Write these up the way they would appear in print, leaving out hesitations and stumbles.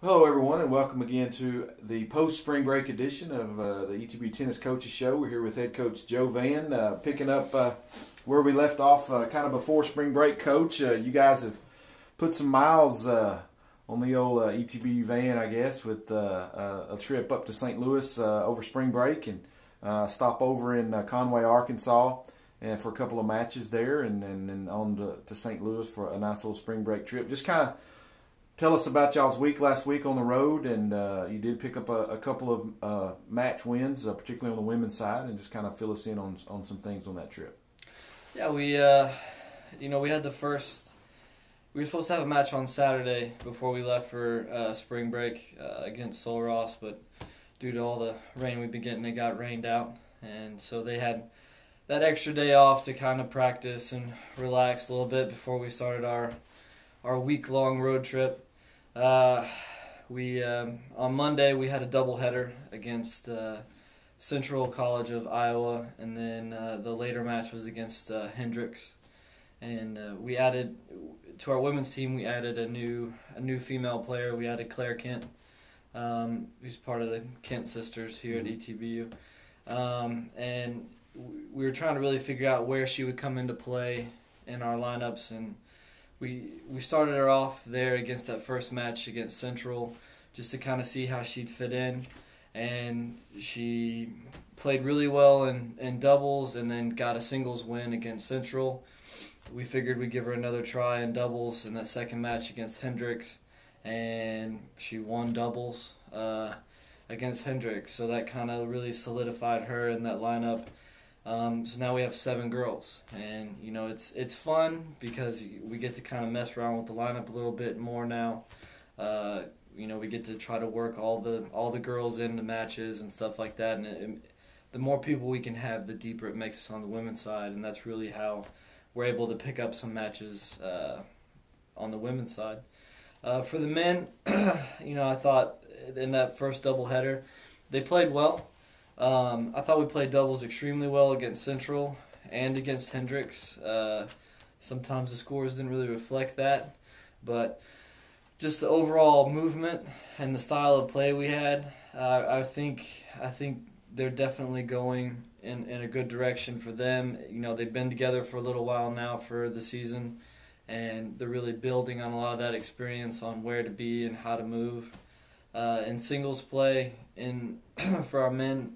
Hello, everyone, and welcome again to the post-spring break edition of the ETB Tennis Coaches Show. We're here with head coach Joe Vann, picking up where we left off kind of before spring break. Coach, you guys have put some miles on the old ETB van, I guess, with a trip up to St. Louis over spring break and stop over in Conway, Arkansas, and for a couple of matches there, and then on to St. Louis for a nice little spring break trip. Just kind of tell us about y'all's week last week on the road, and you did pick up a couple of match wins, particularly on the women's side, and just kind of fill us in on some things on that trip. Yeah, we had the first. We were supposed to have a match on Saturday before we left for spring break against Sol Ross, but due to all the rain we've been getting, it got rained out, and so they had that extra day off to kind of practice and relax a little bit before we started our week-long road trip. On Monday we had a doubleheader against Central College of Iowa, and then the later match was against Hendricks. And we added to our women's team. We added a new female player. We added Claire Kent, who's part of the Kent sisters here at ETBU, and we were trying to really figure out where she would come into play in our lineups. And we started her off there against that first match against Central, just to kind of see how she'd fit in, and she played really well in doubles, and then got a singles win against Central. We figured we'd give her another try in doubles in that second match against Hendricks, and she won doubles against Hendricks, so that kind of really solidified her in that lineup. So now we have 7 girls, and it's fun because we get to kind of mess around with the lineup a little bit more now. We get to try to work all the girls into matches and stuff like that, and the more people we can have, the deeper it makes us on the women's side, and that's really how we're able to pick up some matches on the women's side. For the men, I thought in that first doubleheader they played well. I thought we played doubles extremely well against Central and against Hendricks. Sometimes the scores didn't really reflect that, but just the overall movement and the style of play we had, I think they're definitely going in a good direction for them. They've been together for a little while now for the season, and they're really building on a lot of that experience on where to be and how to move. In singles play, for our men,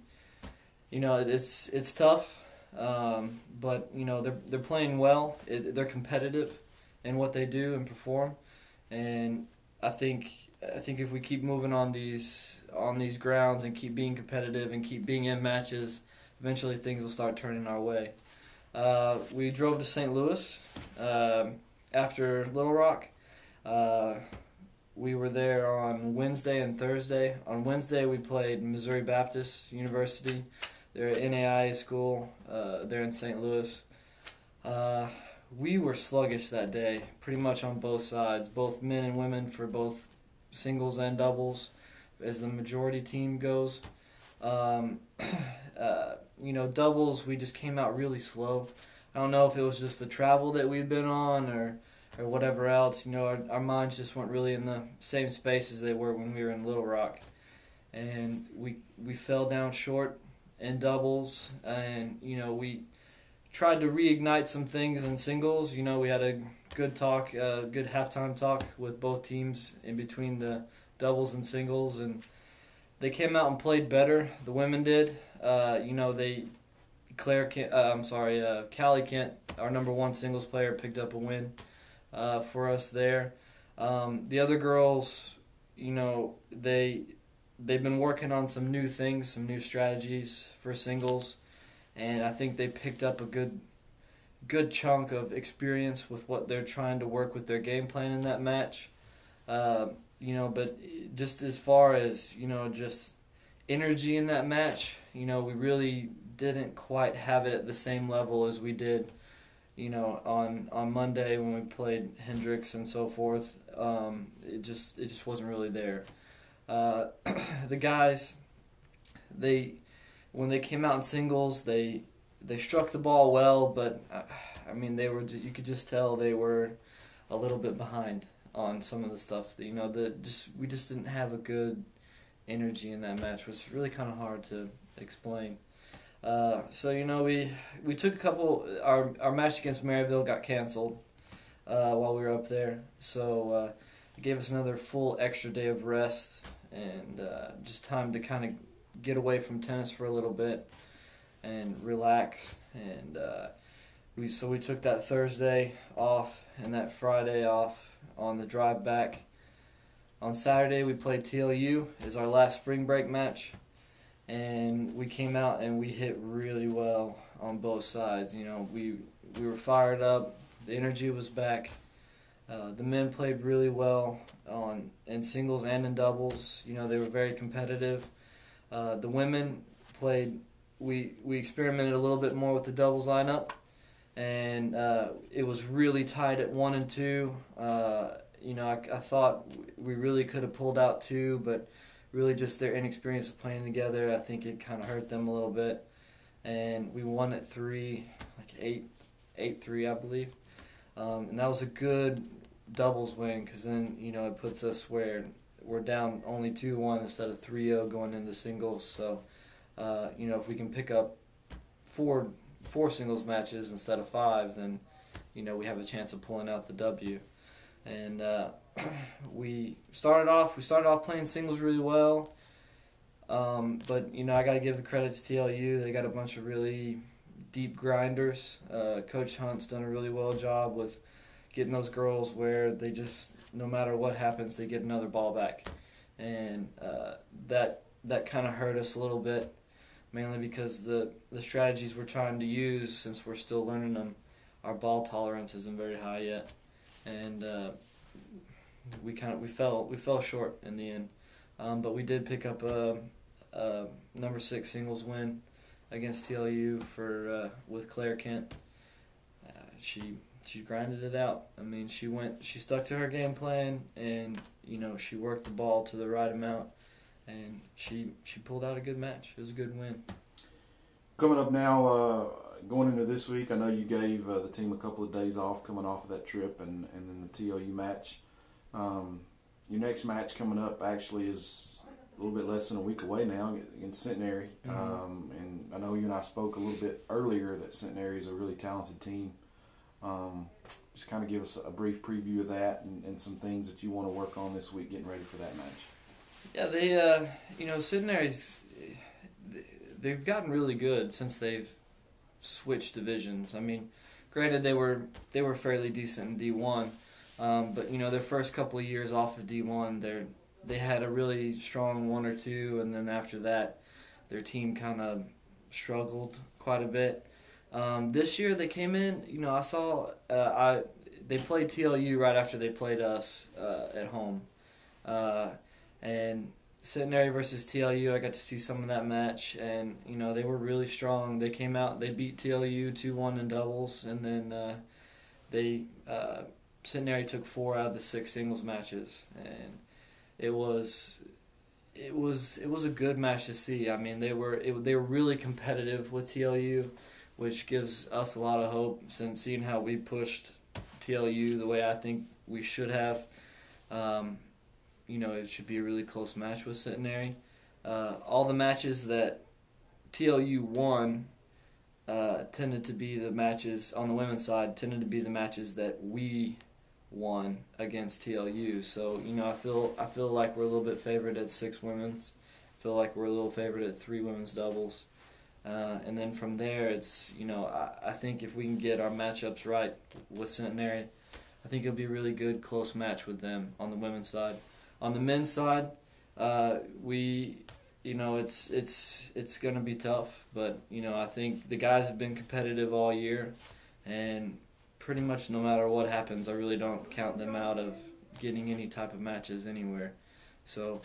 it's tough, but they're playing well. They're competitive in what they do and perform, and I think if we keep moving on these grounds and keep being competitive and keep being in matches, eventually things will start turning our way. We drove to St. Louis after Little Rock. We were there on Wednesday and Thursday. On Wednesday, we played Missouri Baptist University. They're an NAIA school. They're in St. Louis. We were sluggish that day, pretty much on both sides, both men and women, for both singles and doubles, as the majority team goes. Doubles, we just came out really slow. I don't know if it was just the travel that we'd been on or whatever else. Our minds just weren't really in the same space as they were when we were in Little Rock. And we fell down short in doubles, and we tried to reignite some things in singles. We had a good talk, good halftime talk with both teams in between the doubles and singles, and they came out and played better. The women did. Callie Kent, our number 1 singles player, picked up a win for us there. The other girls, they've been working on some new things, some new strategies for singles, and I think they picked up a good chunk of experience with what they're trying to work with their game plan in that match. But just as far as, just energy in that match, we really didn't quite have it at the same level as we did, on Monday when we played Hendricks and so forth. It just wasn't really there. The guys, when they came out in singles, they struck the ball well, but you could just tell they were a little bit behind on some of the stuff that we just didn't have a good energy in that match, which was really kind of hard to explain. So we took a couple. Our match against Maryville got canceled while we were up there, so it gave us another full extra day of rest and just time to kind of get away from tennis for a little bit and relax. And we took that Thursday off and that Friday off on the drive back. On Saturday we played TLU as our last spring break match, and we came out and we hit really well on both sides. We were fired up. The energy was back. The men played really well in singles and in doubles. They were very competitive. The women played. We experimented a little bit more with the doubles lineup, and it was really tight at 1 and 2. I thought we really could have pulled out 2, but really just their inexperience of playing together, I think it kind of hurt them a little bit. And we won at 3, like 8-3, I believe. And that was a good doubles win, because then it puts us where we're down only 2-1 instead of 3-0 going into singles. So if we can pick up four singles matches instead of 5, then we have a chance of pulling out the W. And we started off playing singles really well, but I got to give the credit to TLU. They got a bunch of really deep grinders. Coach Hunt's done a really well job with getting those girls where they just, no matter what happens, they get another ball back. And that kind of hurt us a little bit, mainly because the strategies we're trying to use, since we're still learning them, our ball tolerance isn't very high yet, and we fell short in the end. But we did pick up a number 6 singles win against TLU with Claire Kent. She grinded it out. I mean, she stuck to her game plan, and she worked the ball to the right amount, and she pulled out a good match. It was a good win. Coming up now, going into this week, I know you gave the team a couple of days off coming off of that trip, and then the TLU match. Your next match coming up actually is a little bit less than a week away now against Centenary. Mm-hmm. And I know you and I spoke a little bit earlier that Centenary is a really talented team. Just kind of give us a brief preview of that and some things that you want to work on this week getting ready for that match. Yeah, they, Centenary's, they've gotten really good since they've switched divisions. I mean, granted they were fairly decent in D1, but their first couple of years off of D1, they had a really strong 1 or 2, and then after that, their team kind of struggled quite a bit. This year they came in. I saw they played TLU right after they played us at home, and Centenary versus TLU. I got to see some of that match, and they were really strong. They came out, they beat TLU 2-1 in doubles, and then Centenary took 4 out of the 6 singles matches, and it was a good match to see. I mean, they were really competitive with TLU, which gives us a lot of hope, since seeing how we pushed TLU the way I think we should have. It should be a really close match with Centenary. All the matches that TLU won tended to be the matches on the women's side, tended to be the matches that we won against TLU. So I feel like we're a little bit favored at 6 women's. I feel like we're a little favored at 3 women's doubles. And then from there, it's I think if we can get our matchups right with Centenary, I think it'll be a really good close match with them on the women's side. On the men's side, it's going to be tough, but I think the guys have been competitive all year, and pretty much no matter what happens, I really don't count them out of getting any type of matches anywhere. So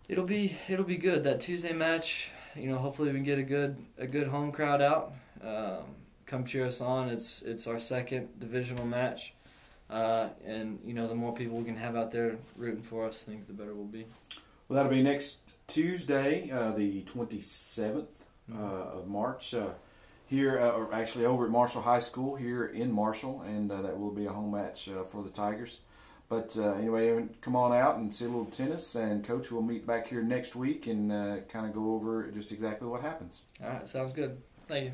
it'll be good. That Tuesday match, hopefully we can get a good home crowd out. Come cheer us on. It's our second divisional match. And the more people we can have out there rooting for us, I think the better we'll be. Well, that'll be next Tuesday, the 27th of March, here, or actually over at Marshall High School here in Marshall, and that will be a home match for the Tigers. But anyway, come on out and see a little tennis. And Coach, we'll meet back here next week and kind of go over just exactly what happens. All right, sounds good. Thank you.